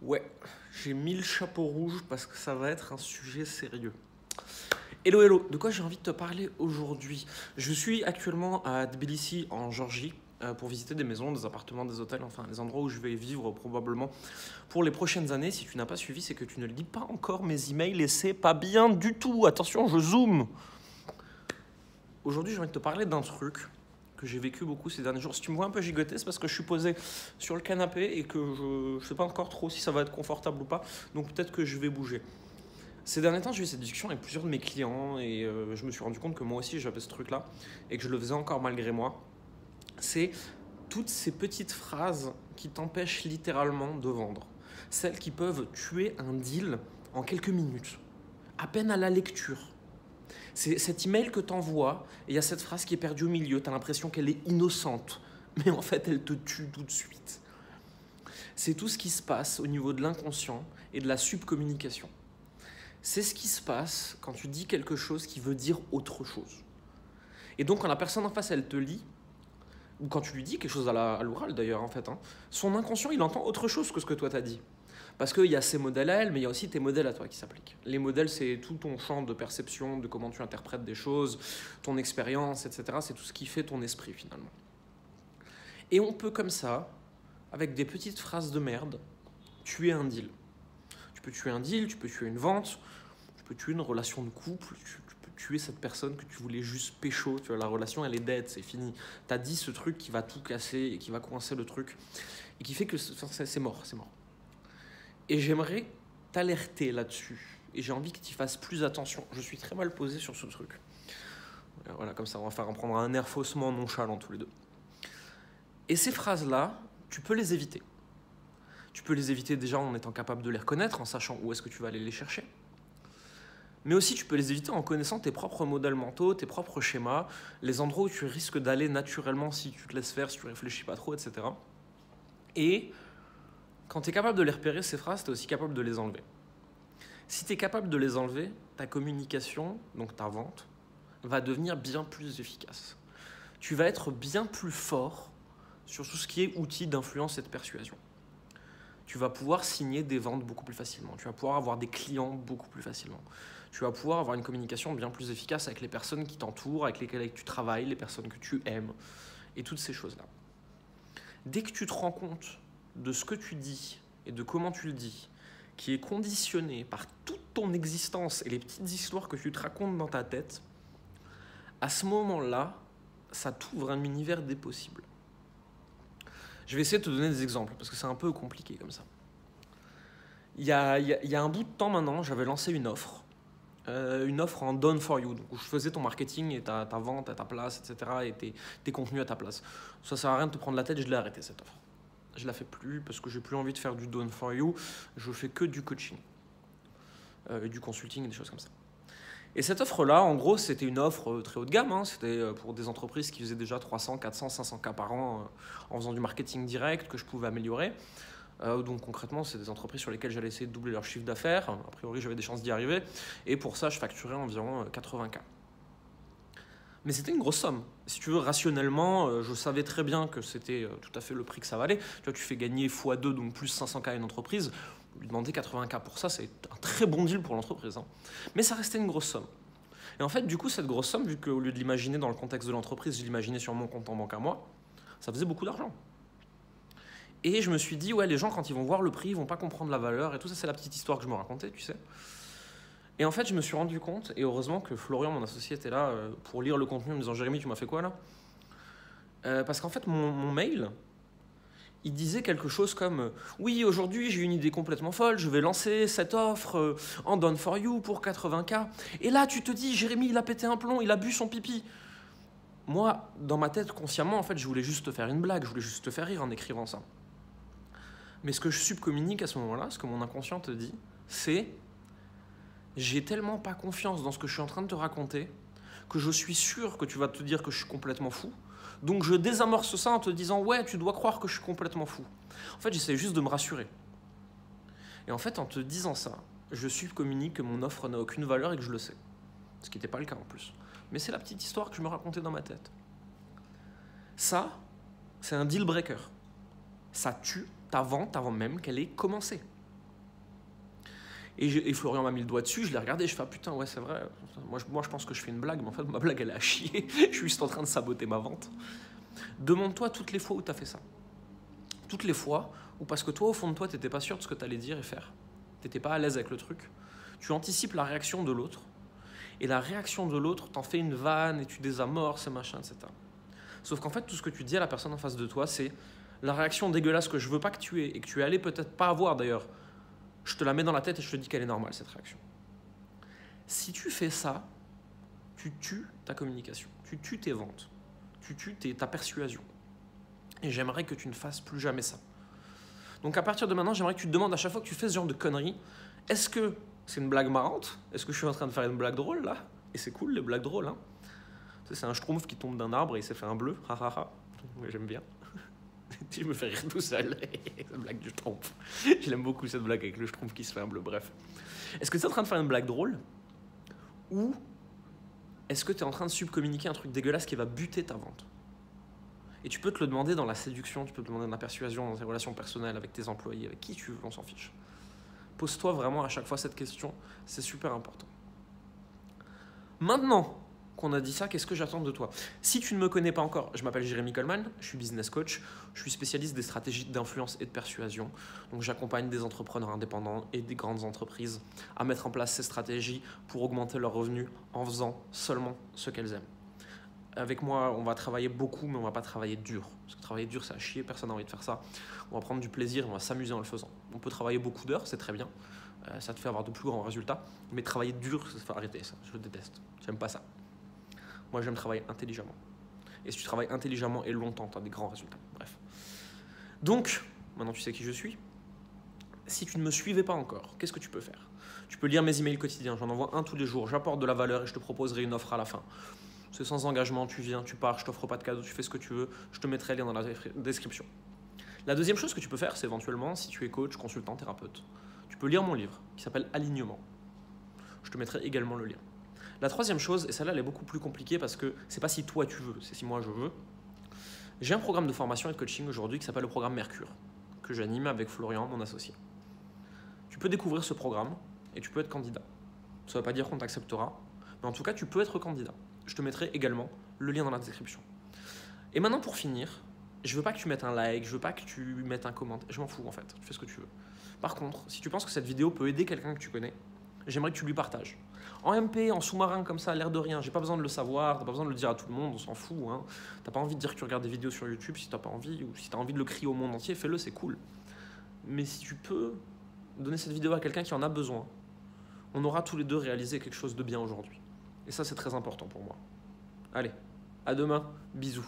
Ouais, j'ai mis le chapeau rouge parce que ça va être un sujet sérieux. Hello, hello, de quoi j'ai envie de te parler aujourd'hui? Je suis actuellement à Tbilissi, en Géorgie, pour visiter des maisons, des appartements, des hôtels, enfin les endroits où je vais vivre probablement pour les prochaines années. Si tu n'as pas suivi, c'est que tu ne lis pas encore mes emails et c'est pas bien du tout. Attention, je zoome. Aujourd'hui, j'ai envie de te parler d'un truc que j'ai vécu beaucoup ces derniers jours. Si tu me vois un peu gigoter, c'est parce que je suis posé sur le canapé et que je ne sais pas encore trop si ça va être confortable ou pas. Donc peut-être que je vais bouger. Ces derniers temps, j'ai eu cette discussion avec plusieurs de mes clients et je me suis rendu compte que moi aussi j'avais ce truc-là et que je le faisais encore malgré moi. C'est toutes ces petites phrases qui t'empêchent littéralement de vendre. Celles qui peuvent tuer un deal en quelques minutes, à peine à la lecture. C'est cet email que t'envoies et il y a cette phrase qui est perdue au milieu. T'as l'impression qu'elle est innocente, mais en fait elle te tue tout de suite. C'est tout ce qui se passe au niveau de l'inconscient et de la subcommunication. C'est ce qui se passe quand tu dis quelque chose qui veut dire autre chose. Et donc quand la personne en face elle te lit, ou quand tu lui dis quelque chose à l'oral d'ailleurs en fait, son inconscient il entend autre chose que ce que toi t'as dit. Parce qu'il y a ses modèles à elle, mais il y a aussi tes modèles à toi qui s'appliquent. Les modèles, c'est tout ton champ de perception, de comment tu interprètes des choses, ton expérience, etc. C'est tout ce qui fait ton esprit finalement. Et on peut comme ça, avec des petites phrases de merde, tuer un deal. Tu peux tuer un deal, tu peux tuer une vente, tu peux tuer une relation de couple, tu peux tuer cette personne que tu voulais juste pécho. Tu vois, la relation, elle est dead, c'est fini. T'as dit ce truc qui va tout casser et qui va coincer le truc et qui fait que c'est mort, c'est mort. Et j'aimerais t'alerter là-dessus. Et j'ai envie que tu fasses plus attention. Je suis très mal posé sur ce truc. Voilà, comme ça, on va faire en prendre un air faussement nonchalant tous les deux. Et ces phrases-là, tu peux les éviter. Tu peux les éviter déjà en étant capable de les reconnaître, en sachant où est-ce que tu vas aller les chercher. Mais aussi, tu peux les éviter en connaissant tes propres modèles mentaux, tes propres schémas, les endroits où tu risques d'aller naturellement si tu te laisses faire, si tu réfléchis pas trop, etc. Et quand tu es capable de les repérer, ces phrases, tu es aussi capable de les enlever. Si tu es capable de les enlever, ta communication, donc ta vente, va devenir bien plus efficace. Tu vas être bien plus fort sur tout ce qui est outils d'influence et de persuasion. Tu vas pouvoir signer des ventes beaucoup plus facilement. Tu vas pouvoir avoir des clients beaucoup plus facilement. Tu vas pouvoir avoir une communication bien plus efficace avec les personnes qui t'entourent, avec lesquelles tu travailles, les personnes que tu aimes, et toutes ces choses-là. Dès que tu te rends compte de ce que tu dis et de comment tu le dis, qui est conditionné par toute ton existence et les petites histoires que tu te racontes dans ta tête, à ce moment-là, ça t'ouvre un univers des possibles. Je vais essayer de te donner des exemples, parce que c'est un peu compliqué comme ça. Il y a un bout de temps maintenant, j'avais lancé une offre en done for you, donc où je faisais ton marketing et ta vente à ta place, etc., et tes contenus à ta place. Ça sert à rien de te prendre la tête, je l'ai arrêté cette offre. Je la fais plus parce que j'ai plus envie de faire du done for you, je fais que du coaching, du consulting et des choses comme ça. Et cette offre-là, en gros, c'était une offre très haut de gamme, c'était pour des entreprises qui faisaient déjà 300, 400, 500 cas par an en faisant du marketing direct que je pouvais améliorer. Donc concrètement, c'est des entreprises sur lesquelles j'allais essayer de doubler leur chiffre d'affaires. A priori, j'avais des chances d'y arriver. Et pour ça, je facturais environ 80K. Mais c'était une grosse somme. Si tu veux, rationnellement, je savais très bien que c'était tout à fait le prix que ça valait. Tu vois, tu fais gagner x2, donc plus 500K à une entreprise. Lui demander 80K pour ça, c'est un très bon deal pour l'entreprise. Mais ça restait une grosse somme. Et en fait, du coup, cette grosse somme, vu qu'au lieu de l'imaginer dans le contexte de l'entreprise, je l'imaginais sur mon compte en banque à moi, ça faisait beaucoup d'argent. Et je me suis dit, ouais, les gens, quand ils vont voir le prix, ils vont pas comprendre la valeur. Et tout ça, c'est la petite histoire que je me racontais, tu sais. Et en fait, je me suis rendu compte, et heureusement que Florian, mon associé, était là pour lire le contenu en me disant, Jérémy, tu m'as fait quoi là? Parce qu'en fait, mon mail, il disait quelque chose comme « Oui, aujourd'hui, j'ai une idée complètement folle, je vais lancer cette offre en done for you pour 80K. » Et là, tu te dis « Jérémy, il a pété un plomb, il a bu son pipi. » Moi, dans ma tête, consciemment, en fait, je voulais juste te faire une blague, je voulais juste te faire rire en écrivant ça. Mais ce que je subcommunique à ce moment-là, ce que mon inconscient te dit, c'est « J'ai tellement pas confiance dans ce que je suis en train de te raconter que je suis sûr que tu vas te dire que je suis complètement fou. Donc je désamorce ça en te disant « Ouais, tu dois croire que je suis complètement fou. » En fait, j'essaie juste de me rassurer. Et en fait, en te disant ça, je subcommunique que mon offre n'a aucune valeur et que je le sais. Ce qui n'était pas le cas en plus. Mais c'est la petite histoire que je me racontais dans ma tête. Ça, c'est un deal breaker. Ça tue ta vente avant même qu'elle ait commencé. Et Florian m'a mis le doigt dessus, je l'ai regardé, je fais ah, putain, ouais, c'est vrai. Moi, je pense que je fais une blague, mais en fait, ma blague, elle est à chier. Je suis juste en train de saboter ma vente. Demande-toi toutes les fois où tu as fait ça. Toutes les fois où, parce que toi, au fond de toi, tu n'étais pas sûr de ce que tu allais dire et faire. Tu n'étais pas à l'aise avec le truc. Tu anticipes la réaction de l'autre. Et la réaction de l'autre, t'en fais une vanne et tu désamorces et machin, etc. Sauf qu'en fait, tout ce que tu dis à la personne en face de toi, c'est la réaction dégueulasse que je veux pas que tu aies et que tu es allé peut-être pas avoir d'ailleurs. Je te la mets dans la tête et je te dis qu'elle est normale, cette réaction. Si tu fais ça, tu tues ta communication, tu tues tes ventes, tu tues ta persuasion. Et j'aimerais que tu ne fasses plus jamais ça. Donc à partir de maintenant, j'aimerais que tu te demandes à chaque fois que tu fais ce genre de conneries, est-ce que c'est une blague marrante? Est-ce que je suis en train de faire une blague drôle là? Et c'est cool les blagues drôles, hein. C'est un schtroumpf qui tombe d'un arbre et il s'est fait un bleu, ha ha ha. J'aime bien. Je me fais rire tout seul. Cette blague du schtroumpf. Je l'aime beaucoup cette blague avec le schtroumpf qui se fait un bleu, bref. Est-ce que tu es en train de faire une blague drôle? Ou est-ce que tu es en train de subcommuniquer un truc dégueulasse qui va buter ta vente? Et tu peux te le demander dans la séduction, tu peux te demander dans la persuasion, dans tes relations personnelles, avec tes employés, avec qui tu veux, on s'en fiche. Pose-toi vraiment à chaque fois cette question, c'est super important. Maintenant qu'on a dit ça, qu'est-ce que j'attends de toi? Si tu ne me connais pas encore, je m'appelle Jérémy Coleman, je suis business coach, je suis spécialiste des stratégies d'influence et de persuasion. Donc j'accompagne des entrepreneurs indépendants et des grandes entreprises à mettre en place ces stratégies pour augmenter leurs revenus en faisant seulement ce qu'elles aiment. Avec moi, on va travailler beaucoup, mais on ne va pas travailler dur. Parce que travailler dur, c'est à chier, personne n'a envie de faire ça. On va prendre du plaisir, on va s'amuser en le faisant. On peut travailler beaucoup d'heures, c'est très bien. Ça te fait avoir de plus grands résultats. Mais travailler dur, ça faut arrêter ça. Je déteste. J'aime pas ça. Moi, j'aime travailler intelligemment. Et si tu travailles intelligemment et longtemps, tu as des grands résultats. Bref. Donc, maintenant tu sais qui je suis. Si tu ne me suivais pas encore, qu'est-ce que tu peux faire? Tu peux lire mes emails quotidiens. J'en envoie un tous les jours. J'apporte de la valeur et je te proposerai une offre à la fin. C'est sans engagement, tu viens, tu pars, je t'offre pas de cadeau, tu fais ce que tu veux, je te mettrai le lien dans la description. La deuxième chose que tu peux faire, c'est éventuellement, si tu es coach, consultant, thérapeute, tu peux lire mon livre qui s'appelle Alignement. Je te mettrai également le lien. La troisième chose, et celle-là elle est beaucoup plus compliquée parce que c'est pas si toi tu veux, c'est si moi je veux. J'ai un programme de formation et de coaching aujourd'hui qui s'appelle le programme Mercure, que j'anime avec Florian, mon associé. Tu peux découvrir ce programme et tu peux être candidat. Ça ne veut pas dire qu'on t'acceptera, mais en tout cas tu peux être candidat. Je te mettrai également le lien dans la description. Et maintenant pour finir, je veux pas que tu mettes un like, je veux pas que tu mettes un commentaire, je m'en fous en fait, tu fais ce que tu veux. Par contre, si tu penses que cette vidéo peut aider quelqu'un que tu connais, j'aimerais que tu lui partages. En MP, en sous-marin comme ça, l'air de rien, j'ai pas besoin de le savoir, t'as pas besoin de le dire à tout le monde, on s'en fout. Hein. T'as pas envie de dire que tu regardes des vidéos sur YouTube si t'as pas envie, ou si t'as envie de le crier au monde entier, fais-le, c'est cool. Mais si tu peux donner cette vidéo à quelqu'un qui en a besoin, on aura tous les deux réalisé quelque chose de bien aujourd'hui. Et ça, c'est très important pour moi. Allez, à demain, bisous.